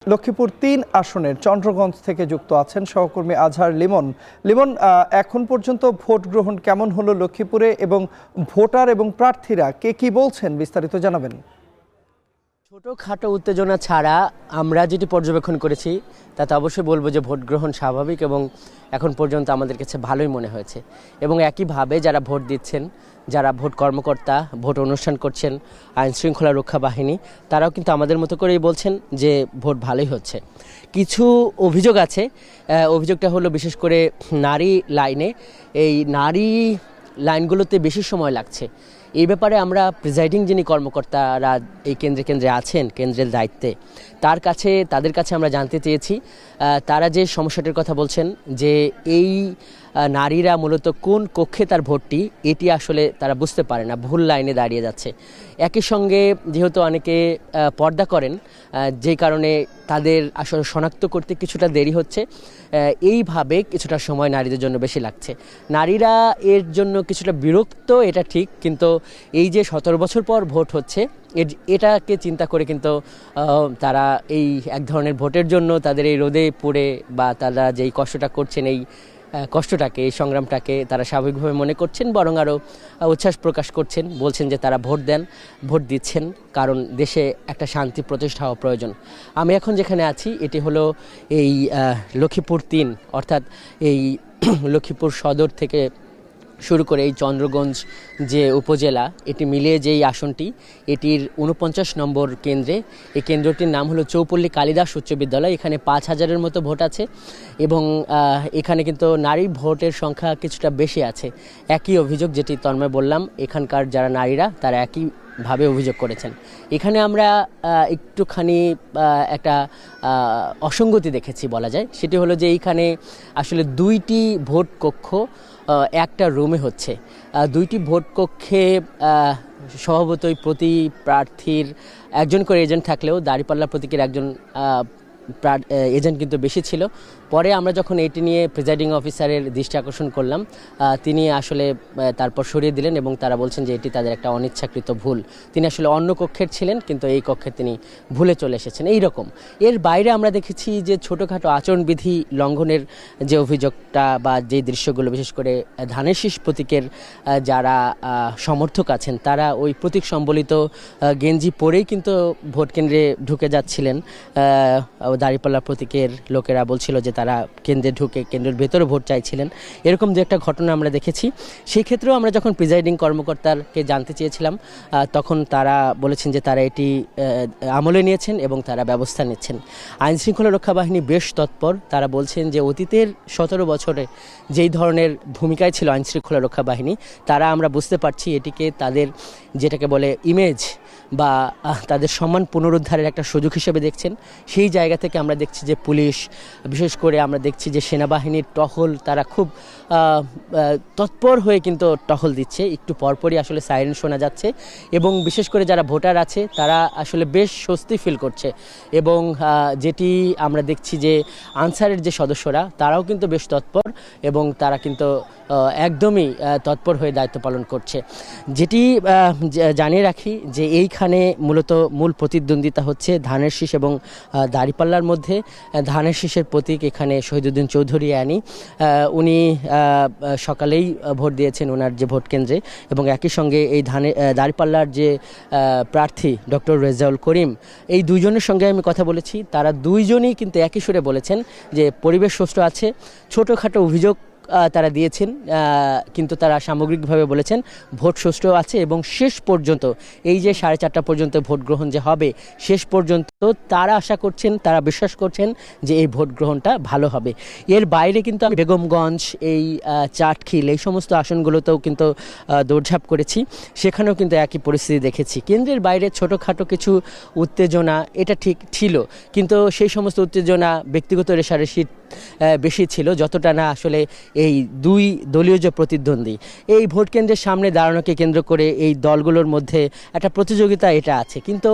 লক্ষ্মীপুর ৩ আসনের চন্দ্রগঞ্জ থেকে যুক্ত আছেন সহকর্মী আজহার লিমন। লিমন, এখন পর্যন্ত ভোট গ্রহণ কেমন হলো লক্ষ্মীপুরে এবং ভোটার এবং প্রার্থীরা কে কি বলছেন বিস্তারিত জানাবেন। ছোটোখাটো উত্তেজনা ছাড়া আমরা যেটি পর্যবেক্ষণ করেছি তাতে অবশ্যই বলবো যে ভোট গ্রহণ স্বাভাবিক এবং এখন পর্যন্ত আমাদের কাছে ভালোই মনে হয়েছে। এবং একইভাবে যারা ভোট দিচ্ছেন, যারা ভোট কর্মকর্তা, ভোট অনুষ্ঠান করছেন, আইন শৃঙ্খলা রক্ষা বাহিনী, তারাও কিন্তু আমাদের মতো করেই বলছেন যে ভোট ভালোই হচ্ছে। কিছু অভিযোগ আছে, অভিযোগটা হলো বিশেষ করে নারী লাইনে, এই নারী লাইনগুলোতে বেশি সময় লাগছে। এই ব্যাপারে আমরা প্রিজাইডিং যিনি কর্মকর্তারা এই কেন্দ্রে আছেন, কেন্দ্রের দায়িত্বে, তাদের কাছে আমরা জানতে চেয়েছি তারা যে সমস্যাটির কথা বলছেন যে এই নারীরা মূলত কোন কক্ষে তার ভোটটি, এটি আসলে তারা বুঝতে পারে না, ভুল লাইনে দাঁড়িয়ে যাচ্ছে। একই সঙ্গে যেহেতু অনেকে পর্দা করেন, যেই কারণে তাদের আসলে শনাক্ত করতে কিছুটা দেরি হচ্ছে, এইভাবে কিছুটা সময় নারীদের জন্য বেশি লাগছে। নারীরা এর জন্য কিছুটা বিরক্ত, এটা ঠিক, কিন্তু এই যে 17 বছর পর ভোট হচ্ছে এটাকে চিন্তা করে কিন্তু তারা এই এক ধরনের ভোটের জন্য তাদের এই রোদে পড়ে বা তারা যেই কষ্টটা করছেন, এই কষ্টটাকে, এই সংগ্রামটাকে তারা স্বাভাবিকভাবে মনে করছেন, বরং আরও উচ্ছ্বাস প্রকাশ করছেন, বলছেন যে তারা ভোট দিচ্ছেন কারণ দেশে একটা শান্তি প্রতিষ্ঠা হওয়া প্রয়োজন। আমি এখন যেখানে আছি এটি হলো এই লক্ষ্মীপুর ৩, অর্থাৎ এই লক্ষ্মীপুর সদর থেকে শুরু করে এই চন্দ্রগঞ্জ যে উপজেলা, এটি মিলিয়ে যেই আসনটি, এটির 49 নম্বর কেন্দ্রে। এই কেন্দ্রটির নাম হলো চৌপল্লী কালিদাস উচ্চ বিদ্যালয়। এখানে 5000-এর মতো ভোট আছে এবং এখানে কিন্তু নারী ভোটের সংখ্যা কিছুটা বেশি আছে। একই অভিযোগ যেটি তন্ময় বললাম, এখানকার যারা নারীরা তারা একইভাবে অভিযোগ করেছেন। এখানে আমরা একটুখানি একটা অসঙ্গতি দেখেছি বলা যায়। সেটি হলো যে এইখানে আসলে 2টি ভোট কক্ষ একটা রুমে হচ্ছে। 2টি ভোট কক্ষে স্বভাবতই প্রতি প্রার্থীর একজন করে এজেন্ট থাকলেও দাঁড়িপাল্লা প্রতীকের একজন এজেন্ট কিন্তু বেশি ছিল। পরে আমরা যখন এটি নিয়ে প্রিজাইডিং অফিসারের দৃষ্টি আকর্ষণ করলাম, তিনি আসলে তারপর সরিয়ে দিলেন এবং তারা বলছেন যে এটি তাদের একটা অনিচ্ছাকৃত ভুল। তিনি আসলে অন্য কক্ষের ছিলেন, কিন্তু এই কক্ষে তিনি ভুলে চলে এসেছেন। এই রকম এর বাইরে আমরা দেখেছি যে ছোটোখাটো আচরণবিধি লঙ্ঘনের যে অভিযোগটা বা যে দৃশ্যগুলো, বিশেষ করে ধানের শীষ প্রতীকের যারা সমর্থক আছেন, তারা ওই প্রতীক সম্বলিত গেঞ্জি পরেই কিন্তু ভোট কেন্দ্রে ঢুকে যাচ্ছিলেন। দাঁড়িপাল্লা প্রতীকের লোকেরা বলছিল যে তারা কেন্দ্রে ঢুকে কেন্দ্রের ভেতরে ভোট চাইছিলেন। এরকম যে একটা ঘটনা আমরা দেখেছি। সেই ক্ষেত্রেও আমরা যখন প্রিজাইডিং কর্মকর্তাকে জানতে চেয়েছিলাম, তখন তারা বলেছেন যে তারা এটি আমলে নিয়েছেন এবং তারা ব্যবস্থা নিচ্ছেন। আইন শৃঙ্খলা রক্ষা বাহিনী বেশ তৎপর। তারা বলছেন যে অতীতের 17 বছরে যেই ধরনের ভূমিকায় ছিল আইন শৃঙ্খলা রক্ষা বাহিনী, তারা আমরা বুঝতে পারছি এটিকে তাদের যেটাকে বলে ইমেজ বা তাদের সম্মান পুনরুদ্ধারের একটা সুযোগ হিসেবে দেখছেন। সেই জায়গা থেকে আমরা দেখছি যে পুলিশ, বিশেষ করে আমরা দেখছি যে সেনাবাহিনীর টহল, তারা খুব তৎপর হয়ে কিন্তু টহল দিচ্ছে। একটু পরপরই আসলে সাইরেন শোনা যাচ্ছে এবং বিশেষ করে যারা ভোটার আছে তারা আসলে বেশ স্বস্তি ফিল করছে। এবং যেটি আমরা দেখছি যে আনসারের যে সদস্যরা, তারাও কিন্তু বেশ তৎপর এবং তারা কিন্তু একদমই তৎপর হয়ে দায়িত্ব পালন করছে। যেটি জানিয়ে রাখি যে এইখানে মূলত মূল প্রতিদ্বন্দ্বিতা হচ্ছে ধানের শীষ এবং দাঁড়িপাল্লার মধ্যে। ধানের শীষের প্রতীক এখানে শহীদুদ্দিন চৌধুরী আনি, উনি সকালেই ভোট দিয়েছেন ওনার যে ভোট কেন্দ্রে, এবং একই সঙ্গে এই দাঁড়িপাল্লার যে প্রার্থী ডক্টর রেজাউল করিম, এই দুইজনের সঙ্গে আমি কথা বলেছি। তারা দুইজনই কিন্তু একই সুরে বলেছেন যে পরিবেশ সুষ্ঠু আছে। ছোটোখাটো অভিযোগ তারা দিয়েছেন, কিন্তু তারা সামগ্রিকভাবে বলেছেন ভোট সুষ্ঠু আছে এবং শেষ পর্যন্ত এই যে 4:30 পর্যন্ত ভোট গ্রহণ যে হবে, শেষ পর্যন্ত তারা আশা করছেন, তারা বিশ্বাস করছেন যে এই ভোট গ্রহণটা ভালো হবে। এর বাইরে কিন্তু আমি বেগমগঞ্জ, এই চাটখিল, এই সমস্ত আসনগুলোতেও কিন্তু দৌড়ঝাঁপ করেছি, সেখানেও কিন্তু একই পরিস্থিতি দেখেছি। কেন্দ্রের বাইরে ছোটোখাটো কিছু উত্তেজনা এটা ঠিক ছিল, কিন্তু সেই সমস্ত উত্তেজনা ব্যক্তিগত রেষারেষি বেশি ছিল, যতটা না আসলে এই দুই দলীয় যে প্রতিদ্বন্দ্বী, এই ভোট কেন্দ্রের সামনে দাঁড়ানোকে কেন্দ্র করে এই দলগুলোর মধ্যে একটা প্রতিযোগিতা এটা আছে। কিন্তু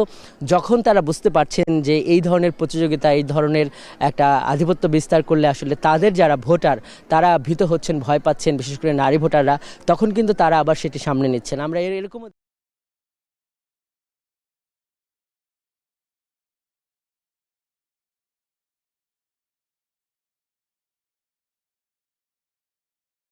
যখন তারা বুঝতে পারছেন যে এই ধরনের প্রতিযোগিতা, এই ধরনের একটা আধিপত্য বিস্তার করলে আসলে তাদের যারা ভোটার তারা ভীত হচ্ছেন, ভয় পাচ্ছেন, বিশেষ করে নারী ভোটাররা, তখন কিন্তু তারা আবার সেটি সামনে নিচ্ছেন। আমরা এরকম